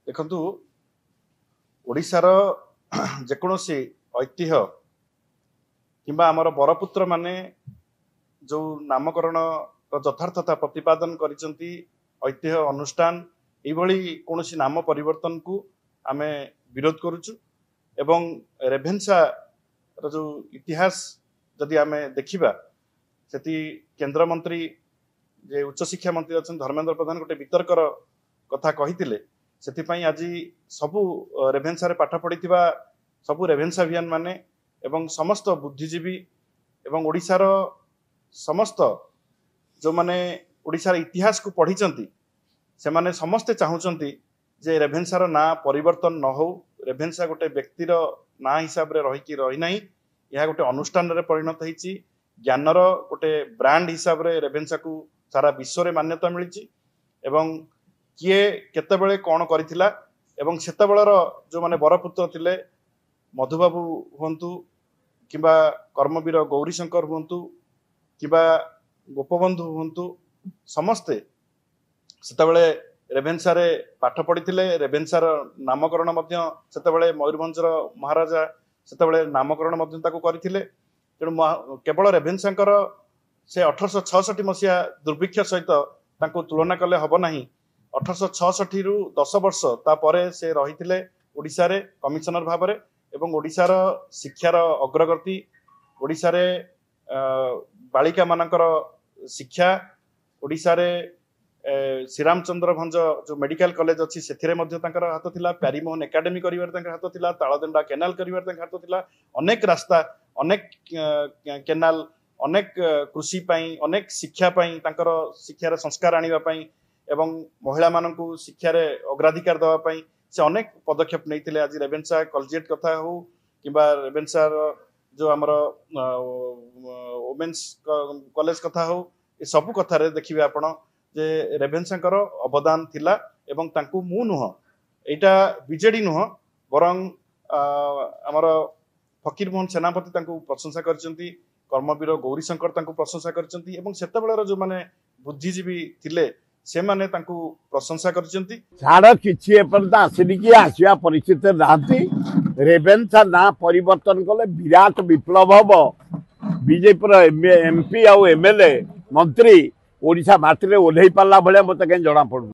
देखु ओडिशार जेकोसी ऐतिह्य किंबा आमर बरपुत्र माने जो नामकरण यथार्थता प्रतिपादन करिसेंती ऐतिह्य अनुष्ठान यही कौन नाम परिवर्तन को आमे विरोध करुचु एवं रेभेन्सा जो इतिहास जदि आमे देखिबा सेति केंद्र मंत्री जे उच्च शिक्षा मंत्री अच्छा धर्मेंद्र प्रधान गोटे वितर्कर कथा कही से आज सबू रेभेन्सा रे पाठ पढ़ी सबू रेभेन्सा भियान माने एवं समस्त बुद्धिजीवी एवं ओडिशार समस्त जो माने ओडिशार इतिहास को पढ़ी से माने समस्ते चाहूँगी जे रेभेन्सार ना परिवर्तन न हो रेभेन्सा गोटे व्यक्तिर ना हिसाब रे रही रही ना यह गोटे अनुष्ठान रे परिणत होती ज्ञानर गोटे ब्रांड हिसाब रे रेभेन्सा को सारा विश्व रे मान्यता मिली एवं किए केतेबेले कौन करिथिला एवं सेतेबेलर जो माने बरपुत्र थिले मधुबाबू हुंतु किंबा कर्मवीर गौरीशंकर हुंतु किंबा गोपबंधु हुंतु समस्ते सेतेबेले रेभेन्सा रे पाठ पढ़िथिले रेभेन्सार नामकरण मध्य सेतेबेले मयूरभंजर महाराजा सेतेबेले नामकरण मध्य ताको करिथिले तेणु केवल रेभेन्सांकर से 1866 मसीहा दुर्भिक्ष सहित ताको तुलना कले हब नाही 1866 रु 10 वर्ष तापरे से रही ओडिशा रे कमिशनर भाव में एवं ओडिशार शिक्षार अग्रगति ओडिशा रे बालिका मानकर शिक्षा ओडिशा रे श्रीरामचंद्र भंज जो मेडिकल कॉलेज अच्छी से हाथ थिला प्यारीमोहन एकेडमी कर हाथ थिला तालदेंडा केनाल कर हाथ थिला अनेक रास्ता अनेक केनाल अनेक कृषि पाई अनेक शिक्षा पाई शिक्षार संस्कार आनिबा पाई एवं महिला मानकु शिक्षा रे अग्राधिकार दवा पाई से अनेक पदक्षेप नहीं आज रेभेन्सा कॉलेजिएट कथा हो किंबा रेभेन्सा जो आमर वोमेन्स कॉलेज कथा हो ये सबू कथार देखिए आपण जे रेभेन्सांकर अवदान थिला एवं तांकु मु नुह एटा बीजेडी नुह बरं आमर फकीर मोहन सेनापति तांकु प्रशंसा करचंती कर्मवीर गौरीशंकर तांकु प्रशंसा करचंती एवं सेतेबेलर जो माने बुद्धिजीवी थिले से माने तांकु प्रशंसा करचंती छाड़ किछि एपर्यंत आसिनी कि आसिया परिस्थिति नांती रेभेन्सा ना परिवर्तन कले विराट विप्लव हब बीजेपी एमपी आउ एमएलए मंत्री ओडिशा माटी रे ओल्हेई पाला भले मते कहीं जना पड़ू।